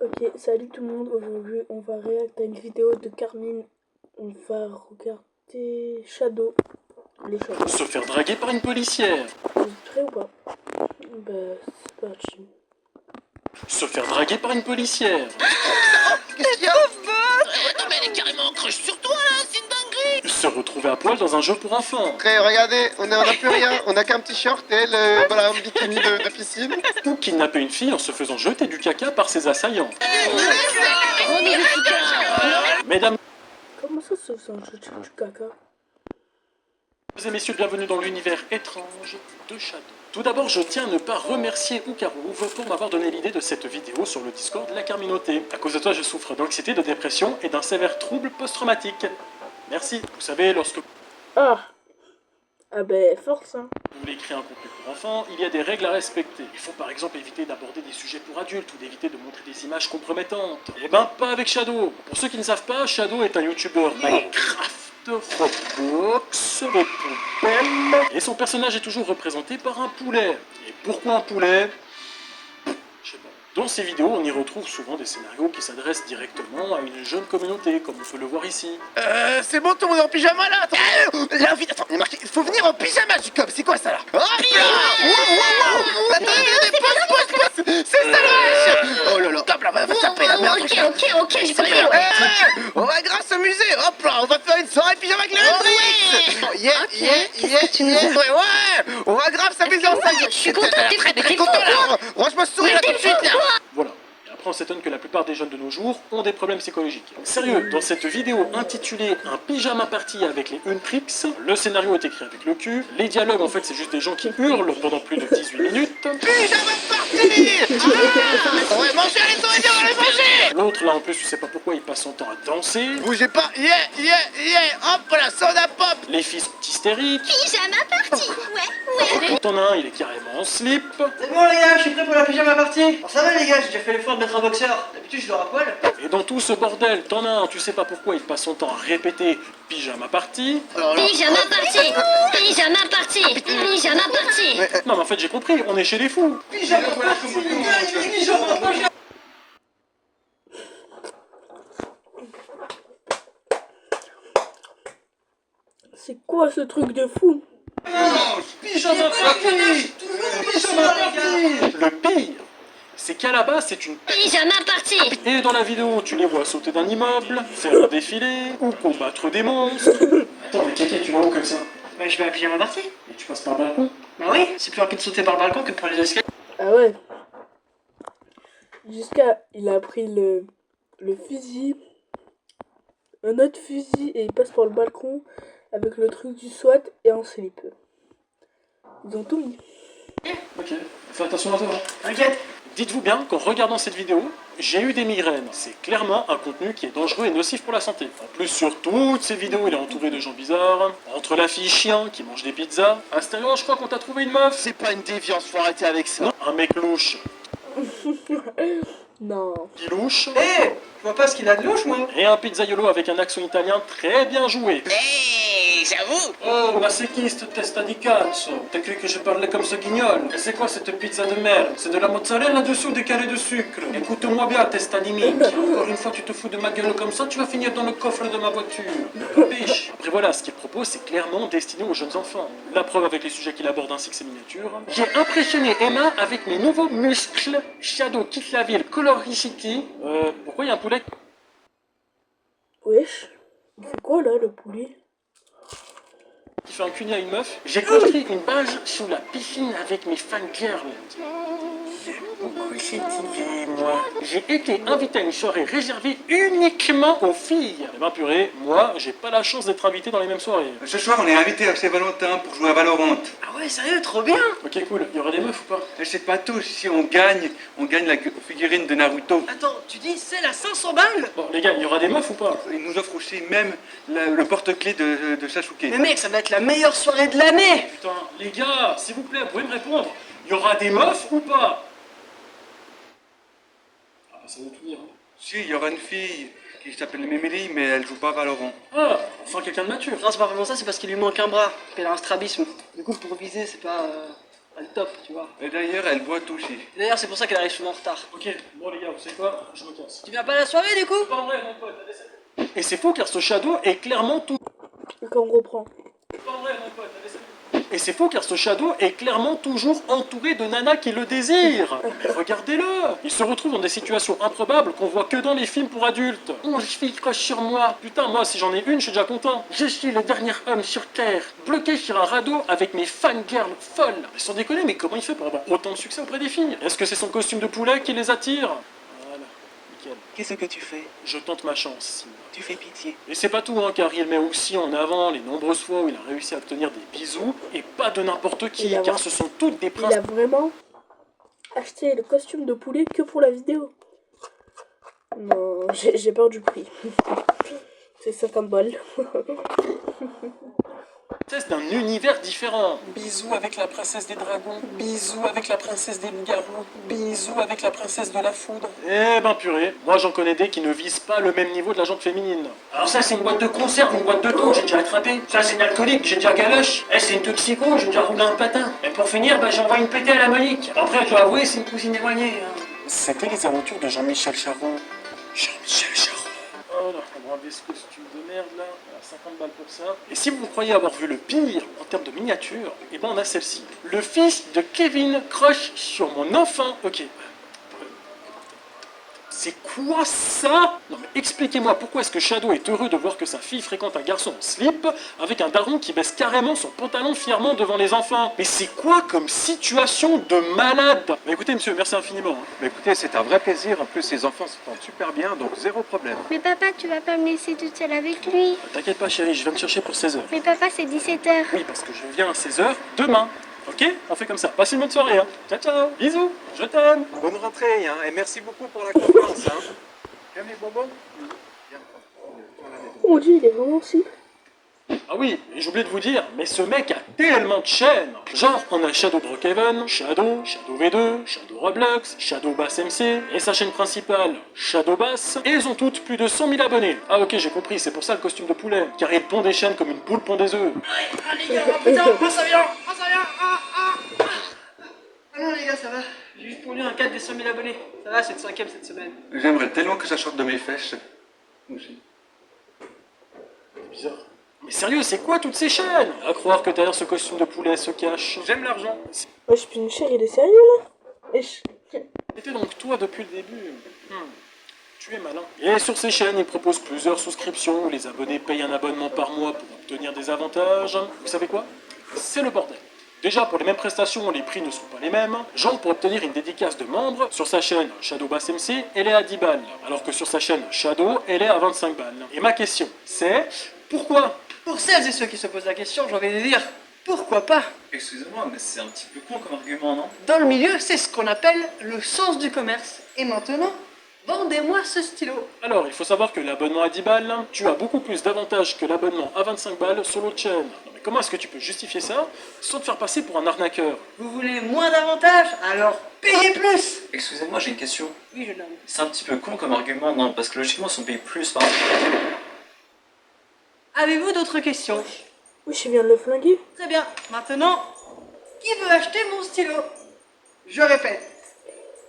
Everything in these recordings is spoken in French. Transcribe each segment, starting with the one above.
Ok, salut tout le monde, aujourd'hui on va réagir à une vidéo de Carmine. On va regarder Shadow, les Shadows. Se faire draguer par une policière. Vous êtes prêts ou pas? Bah c'est parti. Se faire draguer par une policière. Qu'est-ce qu'il y a? Attends, mais elle est carrément en crush sur toi là, c'est une dinguerie! Se retrouver à poil dans un jeu pour enfants. Après, regardez, on a plus rien, on a qu'un petit short et elle, voilà, un bikini de piscine. Ou kidnapper une fille en se faisant jeter du caca par ses assaillants. Mesdames Comment ça se fait un jeu du caca? et messieurs, bienvenue dans l'univers étrange de Shadow. Tout d'abord, je tiens à ne pas remercier Oukarouv pour m'avoir donné l'idée de cette vidéo sur le Discord de la Carminauté. À cause de toi, je souffre d'anxiété, de dépression et d'un sévère trouble post-traumatique. Merci. Vous savez, lorsque Ah ben force hein. vous voulez créer un contenu pour enfants, il y a des règles à respecter. Il faut par exemple éviter d'aborder des sujets pour adultes ou d'éviter de montrer des images compromettantes. Eh ben, pas avec Shadow. Pour ceux qui ne savent pas, Shadow est un youtubeur Minecraft, Roblox, de poubelle, et son personnage est toujours représenté par un poulet. Et pourquoi un poulet? Je sais pas. Dans ces vidéos, on y retrouve souvent des scénarios qui s'adressent directement à une jeune communauté, comme on peut le voir ici. C'est bon, tout le monde est en pyjama là? Attends, l'invite, attends, il y a marqué, il faut venir en pyjama, Jacob, c'est quoi ça là? Hop là! Wow! Attendez, pause! C'est ça le wesh! Oh là là, hop là, va taper la merde! Ok, j'ai compris, ouais. On va grâce au musée, hop là, on va faire une soirée pyjama avec les Hendrix! Ouais! On va grave s'amuser ensemble! Je suis content, t'es prêt, mais t'es fou, là! Range-moi ce sourire là tout de suite là! Voilà. Et après, on s'étonne que la plupart des jeunes de nos jours ont des problèmes psychologiques. Sérieux, dans cette vidéo intitulée Un pyjama party avec les Huntrix, le scénario est écrit avec le cul, les dialogues en fait c'est juste des gens qui hurlent pendant plus de 18 minutes. Pyjama party! On va manger, allez, on va les manger! L'autre là en plus, tu sais pas pourquoi il passe son temps à danser. Bougez pas, yeah! Hop là, soda pop! Les filles sont hystériques. Pyjama party, ouais. T'en as un, il est carrément en slip. C'est bon les gars, je suis prêt pour la pyjama party. Alors ça va les gars, j'ai déjà fait l'effort de mettre un boxeur. D'habitude je dors à poil. Et dans tout ce bordel, t'en as un, tu sais pas pourquoi il passe son temps à répéter pyjama party. Alors là, Pyjama party, pyjama party, pyjama party. Non mais en fait j'ai compris, on est chez les fous. Pyjama party, les gars, il est pyjama party. C'est quoi ce truc de fou? Pyjama party. Pyjama party. Le pire, c'est qu'à la base c'est une... Pyjama party. Et dans la vidéo, tu les vois sauter d'un immeuble, faire un défilé, ou combattre des monstres. Attends mais Kéké, tu vas où comme ça? Bah je vais à la pyjama party. Et tu passes par le balcon? Bah oui, c'est plus rapide de sauter par le balcon que par les escaliers. Ah ouais. Jusqu'à il a pris le fusil, un autre fusil et il passe par le balcon avec le truc du SWAT et un slip. Ils ont tout mis. Ok, fais attention à toi. T'inquiète. Dites-vous bien qu'en regardant cette vidéo, j'ai eu des migraines. C'est clairement un contenu qui est dangereux et nocif pour la santé. En plus, sur toutes ces vidéos, il est entouré de gens bizarres. Entre la fille chien qui mange des pizzas. Astérion, je crois qu'on t'a trouvé une meuf. c'est pas une déviance, faut arrêter avec ça. Non, un mec louche. Non. Qui louche. Eh, je vois pas ce qu'il a de louche moi. Et un pizzaiolo avec un accent italien très bien joué. J'avoue. Oh, ma c'est qui cette testa di cazzo? T'as cru que je parlais comme ce guignol? Et c'est quoi cette pizza de merde? C'est de la mozzarella dessus ou des carrés de sucre? Écoute-moi bien, testa di minchia. Encore une fois, tu te fous de ma gueule comme ça, tu vas finir dans le coffre de ma voiture. Biche. Après voilà, ce qu'il propose, c'est clairement destiné aux jeunes enfants. La preuve avec les sujets qu'il aborde ainsi que ses miniatures. J'ai impressionné Emma avec mes nouveaux muscles. Shadow quitte la ville, Coloricity. Pourquoi il y a un poulet? Wesh. Il fait quoi là le poulet? Qui fait un cuni à une meuf. J'ai construit une base sous la piscine avec mes fangirls. J'aime beaucoup cette idée, moi. J'ai été invité à une soirée réservée uniquement aux filles. Eh ben purée, moi, j'ai pas la chance d'être invité dans les mêmes soirées. Ce soir, on est invité à chez Valentin pour jouer à Valorant. Ah ouais, sérieux, trop bien. Ok, cool. Il y aura des meufs ou pas? Je sais pas tous, si on gagne la figurine de Naruto. Attends, tu dis celle à 500 balles? Bon, les gars, il y aura des meufs ou pas? Il nous offre aussi même le porte-clés de Sasuke. Mais mec, ça va être la meilleure soirée de l'année. Putain, les gars, s'il vous plaît, vous pouvez me répondre. Il y aura des meufs ou pas? Ah, bah, ça veut tout dire. Hein. Si, il y aura une fille qui s'appelle Mémélie, mais elle joue pas à Valorant. Ah, enfin quelqu'un de mature. Non, c'est pas vraiment ça, c'est parce qu'il lui manque un bras. Il a un strabisme. Du coup, pour viser, c'est pas... Elle top, tu vois. Et d'ailleurs, elle boit tout aussi. Et d'ailleurs, c'est pour ça qu'elle arrive souvent en retard. Ok, bon les gars, vous savez quoi? Je me casse. Tu viens pas à la soirée du coup? Pas vrai, mon pote, allez, et c'est faux car ce Shadow est clairement tout. Et quand on reprend. Pas vrai, mon pote, allez, et c'est faux car ce Shadow est clairement toujours entouré de nanas qui le désirent. Mais regardez-le. Il se retrouve dans des situations improbables qu'on voit que dans les films pour adultes. Oh, je fais crush sur moi. Putain, moi, si j'en ai une, je suis déjà content. Je suis le dernier homme sur Terre, bloqué sur un radeau avec mes fangirls folles. Mais sans déconner, mais comment il fait pour avoir autant de succès auprès des filles? Est-ce que c'est son costume de poulet qui les attire? Voilà, nickel. Qu'est-ce que tu fais? Je tente ma chance. Tu fais pitié. Et c'est pas tout, hein, car il met aussi en avant les nombreuses fois où il a réussi à obtenir des bisous, et pas de n'importe qui, Il a car vra- ce sont toutes des Il princes. a vraiment acheté le costume de poulet que pour la vidéo. Non, j'ai peur du prix. C'est 50 balles. Princesse d'un univers différent. Bisous avec la princesse des dragons, bisous avec la princesse des loups-garous, bisous avec la princesse de la foudre. Eh ben purée, moi j'en connais des qui ne visent pas le même niveau de la jante féminine. Alors ça c'est une boîte de conserve, une boîte de thon, j'ai déjà attrapé. Ça c'est une alcoolique, j'ai déjà galoche. Eh c'est une toxico, j'ai déjà roulé un patin. Et pour finir, bah j'envoie une pétée à la Monique. Après je dois avouer, c'est une cousine éloignée. Hein. C'était les aventures de Jean-Michel Charron. Jean-Michel Charron. Oh là, on va enlever ce costume de merde là, voilà, 50 balles pour ça. Et si vous croyez avoir vu le pire en termes de miniature, et ben on a celle-ci. Le fils de Kevin croche sur mon enfant. Ok. C'est quoi ça? Non mais expliquez-moi pourquoi est-ce que Shadow est heureux de voir que sa fille fréquente un garçon en slip avec un daron qui baisse carrément son pantalon fièrement devant les enfants. Mais c'est quoi comme situation de malade? Mais écoutez monsieur, merci infiniment. Hein. Mais écoutez, c'est un vrai plaisir. En plus, les enfants se portent super bien, donc zéro problème. Mais papa, tu vas pas me laisser toute seule avec lui. T'inquiète pas chérie, je viens te chercher pour 16h. Mais papa, c'est 17h. Oui, parce que je viens à 16h demain. Ok? On fait comme ça. Passez une bonne soirée. Hein. Ciao, ciao. Bisous. Je t'aime. Bonne rentrée, hein, et merci beaucoup pour la confiance. Hein. J'aime les bonbons. Oh mon dieu, il est vraiment si. Ah oui, et j'ai oublié de vous dire, mais ce mec a tellement de chaînes. Genre, on a Shadow Brookhaven, Shadow V2, Shadow Roblox, Shadow Bass MC, et sa chaîne principale, Shadow Bass, et elles ont toutes plus de 100 000 abonnés. Ah ok, j'ai compris, c'est pour ça le costume de poulet, car il pond des chaînes comme une poule pond des œufs. Ah les gars, oh putain, oh ça vient, oh ça vient, Ah non les gars, ça va. J'ai juste pondu un 4 des 100 000 abonnés. Ça va, c'est le 5ème cette semaine. J'aimerais tellement que ça sorte de mes fesses. Aussi. C'est bizarre. Mais sérieux, c'est quoi toutes ces chaînes? À croire que derrière ce costume de poulet se cache. J'aime l'argent. Wesh, Pincher, il est sérieux là? Wesh. C'était donc toi depuis le début. Tu es malin. Et sur ces chaînes, il propose plusieurs souscriptions où les abonnés payent un abonnement par mois pour obtenir des avantages. Vous savez quoi? C'est le bordel. Déjà, pour les mêmes prestations, les prix ne sont pas les mêmes. Genre, pour obtenir une dédicace de membre, sur sa chaîne Shadow Bass MC, elle est à 10 balles. Alors que sur sa chaîne Shadow, elle est à 25 balles. Et ma question, c'est pourquoi? Pour celles et ceux qui se posent la question, j'ai envie de dire, pourquoi pas? Excusez-moi, mais c'est un petit peu con comme argument, non? Dans le milieu, c'est ce qu'on appelle le sens du commerce. Et maintenant, vendez-moi ce stylo. Alors, il faut savoir que l'abonnement à 10 balles, tu as beaucoup plus d'avantages que l'abonnement à 25 balles sur l'autre chaîne. Non mais comment est-ce que tu peux justifier ça sans te faire passer pour un arnaqueur? Vous voulez moins d'avantages? Alors payez plus. Excusez-moi, j'ai une question. Oui, je l'avoue. C'est un petit peu con comme argument, non? Parce que logiquement, si on paye plus par... Avez-vous d'autres questions? Oui, je viens de le flinguer. Très bien. Maintenant, qui veut acheter mon stylo? Je répète.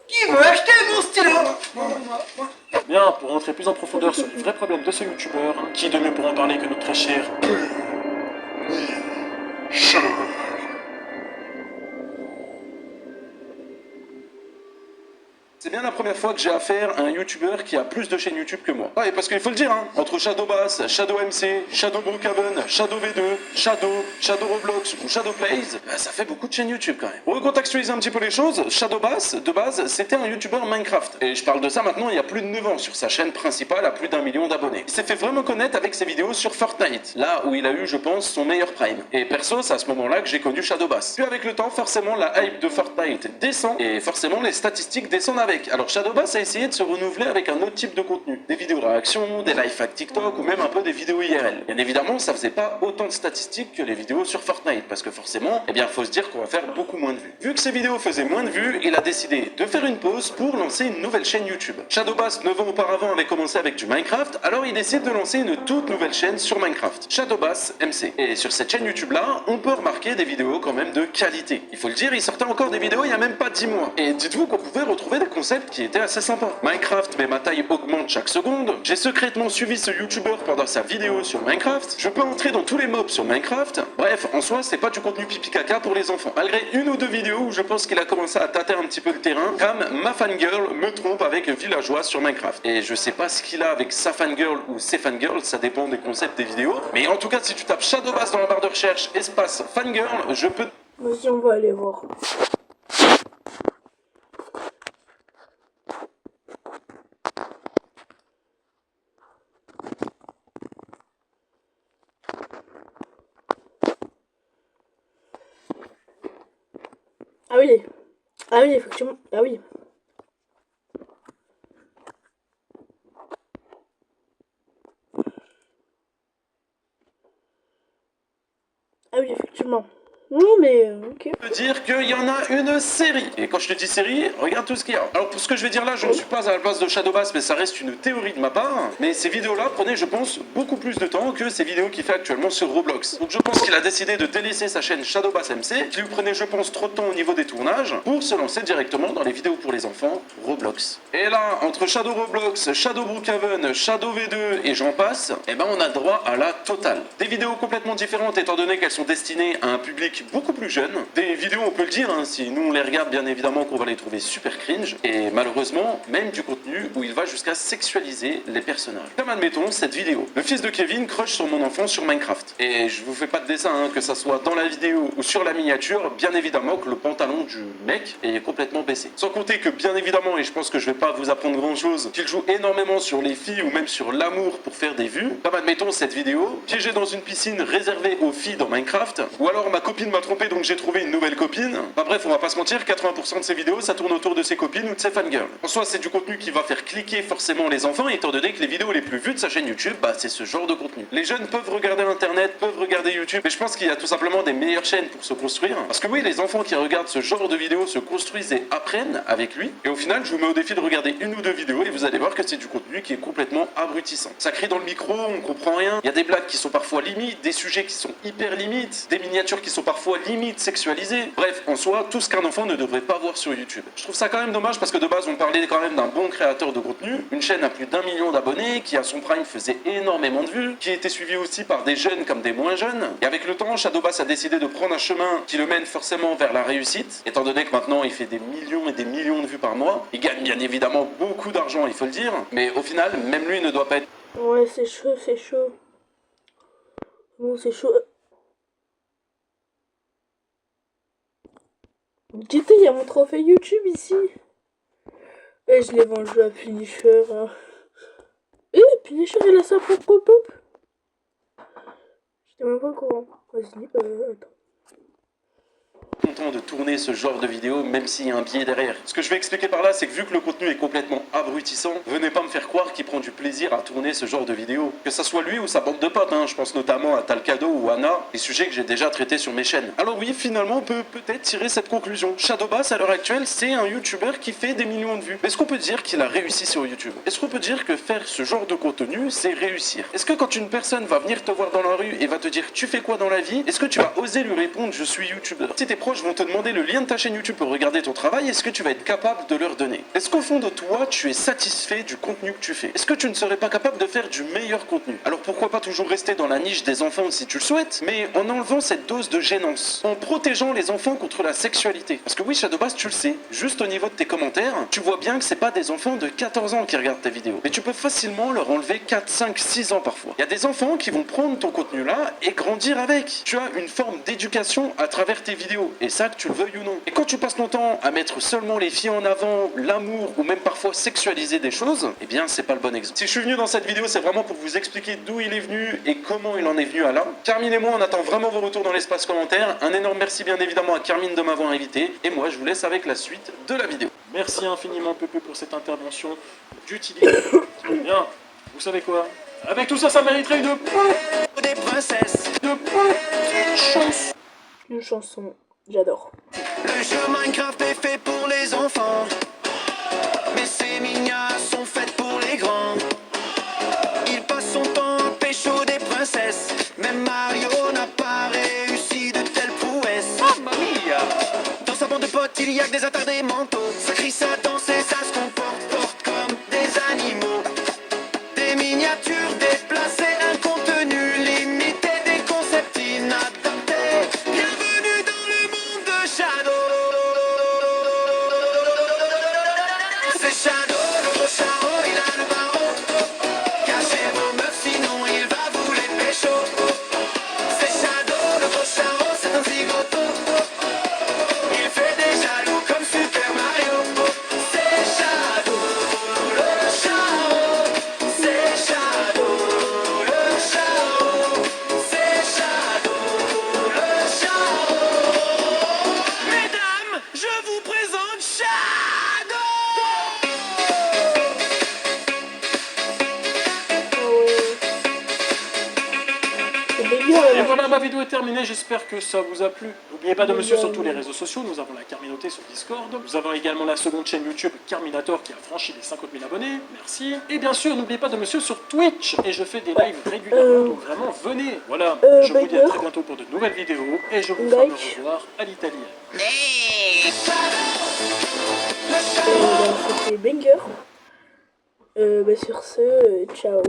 Qui veut acheter mon stylo? Bien, pour rentrer plus en profondeur sur les vrais problèmes de ce youtubeur, qui de mieux pour en parler que notre très cher C'est bien la première fois que j'ai affaire à un youtubeur qui a plus de chaînes YouTube que moi. Ouais, parce qu'il faut le dire, hein, entre Shadow Bass, Shadow MC, Shadow Brookhaven, Shadow V2, Shadow Roblox ou Shadow Plays, bah, ça fait beaucoup de chaînes YouTube quand même. Pour recontextualiser un petit peu les choses, Shadow Bass, de base, c'était un youtubeur Minecraft. Et je parle de ça maintenant il y a plus de 9 ans sur sa chaîne principale à plus d'1 million d'abonnés. Il s'est fait vraiment connaître avec ses vidéos sur Fortnite, là où il a eu, je pense, son meilleur prime. Et perso, c'est à ce moment-là que j'ai connu Shadow Bass. Puis avec le temps, forcément, la hype de Fortnite descend et forcément les statistiques descendent avec. avec. Alors Shadowbass a essayé de se renouveler avec un autre type de contenu. Des vidéos réactions, des live hacks TikTok ou même un peu des vidéos IRL. Bien évidemment, ça faisait pas autant de statistiques que les vidéos sur Fortnite parce que forcément, eh bien, faut se dire qu'on va faire beaucoup moins de vues. Vu que ces vidéos faisaient moins de vues, il a décidé de faire une pause pour lancer une nouvelle chaîne YouTube. Shadowbass, 9 ans auparavant, avait commencé avec du Minecraft, alors il décide de lancer une toute nouvelle chaîne sur Minecraft, Shadowbass MC. Et sur cette chaîne YouTube là, on peut remarquer des vidéos quand même de qualité. Il faut le dire, il sortait encore des vidéos il y a même pas 10 mois. Et dites-vous qu'on pouvait retrouver des concepts qui étaient assez sympas. Minecraft, mais ma taille augmente chaque seconde. J'ai secrètement suivi ce YouTuber pendant sa vidéo sur Minecraft. Je peux entrer dans tous les mobs sur Minecraft. Bref, en soi, c'est pas du contenu pipi caca pour les enfants. Malgré une ou deux vidéos où je pense qu'il a commencé à tâter un petit peu le terrain, comme ma fangirl me trompe avec Villageois sur Minecraft. Et je sais pas ce qu'il a avec sa fangirl ou ses fangirls, ça dépend des concepts des vidéos. Mais en tout cas, si tu tapes Shadowbass dans la barre de recherche, espace fangirl, je peux... Vas-y, on va aller voir. Ah oui. Ah oui, effectivement. Ah oui. Ah oui, effectivement. Non, mais ok. Te dire qu'il y en a une série. Et quand je te dis série, regarde tout ce qu'il y a. Alors pour ce que je vais dire là, je ne suis pas à la place de Shadowbass, mais ça reste une théorie de ma part. Mais ces vidéos-là prenaient, je pense, beaucoup plus de temps que ces vidéos qu'il fait actuellement sur Roblox. Donc je pense qu'il a décidé de délaisser sa chaîne Shadowbass MC, qui lui prenait, je pense, trop de temps au niveau des tournages, pour se lancer directement dans les vidéos pour les enfants, Roblox. Et là, entre Shadow Roblox, Shadow Brookhaven, Shadow V2 et j'en passe, eh ben on a droit à la totale. Des vidéos complètement différentes étant donné qu'elles sont destinées à un public beaucoup plus jeune. Des vidéos, on peut le dire, hein, si nous on les regarde, bien évidemment qu'on va les trouver super cringe, et malheureusement, même du contenu où il va jusqu'à sexualiser les personnages. Comme admettons cette vidéo. Le fils de Kevin crush sur mon enfant sur Minecraft. Et je vous fais pas de dessin, hein, que ça soit dans la vidéo ou sur la miniature, bien évidemment que le pantalon du mec est complètement baissé. Sans compter que, bien évidemment, et je pense que je vais pas vous apprendre grand chose, qu'il joue énormément sur les filles ou même sur l'amour pour faire des vues. Comme admettons cette vidéo, piégé dans une piscine réservée aux filles dans Minecraft, ou alors ma copine m'a trompé donc j'ai trouvé une nouvelle copine. Bah bref, on va pas se mentir, 80% de ces vidéos ça tourne autour de ses copines ou de ses fangirls. En soi, c'est du contenu qui va faire cliquer forcément les enfants, étant donné que les vidéos les plus vues de sa chaîne YouTube, bah c'est ce genre de contenu. Les jeunes peuvent regarder internet, peuvent regarder YouTube, mais je pense qu'il y a tout simplement des meilleures chaînes pour se construire. Parce que oui, les enfants qui regardent ce genre de vidéos se construisent et apprennent avec lui. Et au final, je vous mets au défi de regarder une ou deux vidéos et vous allez voir que c'est du contenu qui est complètement abrutissant. Ça crie dans le micro, on comprend rien. Il y a des blagues qui sont parfois limites, des sujets qui sont hyper limites, des miniatures qui sont parfois limite sexualisé. Bref, en soi, tout ce qu'un enfant ne devrait pas voir sur YouTube. Je trouve ça quand même dommage parce que de base, on parlait quand même d'un bon créateur de contenu, une chaîne à plus d'1 million d'abonnés, qui à son prime faisait énormément de vues, qui était suivi aussi par des jeunes comme des moins jeunes. Et avec le temps, Shadowbass a décidé de prendre un chemin qui le mène forcément vers la réussite, étant donné que maintenant, il fait des millions et des millions de vues par mois. Il gagne bien évidemment beaucoup d'argent, il faut le dire, mais au final, même lui ne doit pas être... Ouais, c'est chaud, c'est chaud. Bon, c'est chaud. Dites, il y a mon trophée YouTube ici. Et je l'ai vendu à Punisher. Hein. Et Punisher, il a sa propre pop. J'étais même pas au courant. Vas-y, attends. Content de tourner ce genre de vidéo, même s'il y a un biais derrière. Ce que je vais expliquer par là, c'est que vu que le contenu est complètement abrutissant, venez pas me faire croire qu'il prend du plaisir à tourner ce genre de vidéo. Que ça soit lui ou sa bande de potes, hein. Je pense notamment à Talcado ou Anna, des sujets que j'ai déjà traités sur mes chaînes. Alors oui, finalement, on peut peut-être tirer cette conclusion. Shadowbass, à l'heure actuelle, c'est un YouTuber qui fait des millions de vues. Est-ce qu'on peut dire qu'il a réussi sur YouTube? Est-ce qu'on peut dire que faire ce genre de contenu, c'est réussir? Est-ce que quand une personne va venir te voir dans la rue et va te dire « Tu fais quoi dans la vie ?» Est-ce que tu vas oser lui répondre « Je suis YouTuber ?» Si tes proches vont te demander le lien de ta chaîne YouTube pour regarder ton travail, est-ce que tu vas être capable de leur donner? Est-ce qu'au fond de toi, tu es satisfait du contenu que tu fais? Est-ce que tu ne serais pas capable de faire du meilleur contenu? Alors pourquoi pas toujours rester dans la niche des enfants si tu le souhaites, mais en enlevant cette dose de gênance, en protégeant les enfants contre la sexualité. Parce que oui, Shadowbass, tu le sais, juste au niveau de tes commentaires, tu vois bien que c'est pas des enfants de 14 ans qui regardent tes vidéos. Mais tu peux facilement leur enlever 4, 5, 6 ans parfois. Il y a des enfants qui vont prendre ton contenu là et grandir avec. Tu as une forme d'éducation à travers tes vidéos, et ça que tu le veuilles ou non. Et quand tu passes ton temps à mettre seulement les filles en avant, l'amour ou même parfois sexualiser des choses, eh bien c'est pas le bon exemple. Si je suis venu dans cette vidéo, c'est vraiment pour vous expliquer d'où il est venu et comment il en est venu à là. Carmine et moi, on attend vraiment vos retours dans l'espace commentaire. Un énorme merci bien évidemment à Carmine de m'avoir invité, et moi je vous laisse avec la suite de la vidéo. Merci infiniment Pepe pour cette intervention d'utilité. Bien, vous savez quoi? Avec tout ça, ça mériterait Des princesses. Une chanson, j'adore. Le jeu Minecraft est fait pour les enfants. Mais ces mignards sont faites pour les grands. Il passe son temps à pécho des princesses. Même Mario n'a pas réussi de telles prouesses. Mamma mia! Dans sa bande de potes, il y a que des attardés mentaux. Ça crie, ça danse et ça se porte comme des animaux. Des miniatures déplacées, un contenu limité, des concepts inadaptés. Bienvenue dans le monde de Shadow. C'est Shadow, le gros charreau, il a le barreau. Cachez vos meufs, sinon il va vous les pécho. C'est Shadow, le gros charreau, c'est un zigoto. Il fait des jaloux comme Super Mario. C'est Shadow, le charreau. C'est Shadow, le charreau. C'est Shadow, le charreau. Mesdames, je vous présente Shadow. C'est dégueu, Et voilà, ma vidéo est terminée, j'espère que ça vous a plu. N'oubliez pas de me suivre sur tous les réseaux sociaux, nous avons la Carminoté sur Discord, nous avons également la seconde chaîne YouTube Carminator qui a franchi les 50 000 abonnés, merci. Et bien sûr, n'oubliez pas de me suivre sur Twitch, et je fais des lives régulièrement, donc vraiment venez. Voilà, je vous dis à très bientôt pour de nouvelles vidéos, et je vous ferai me revoir à l'italienne. C'était banger. Sur ce, ciao.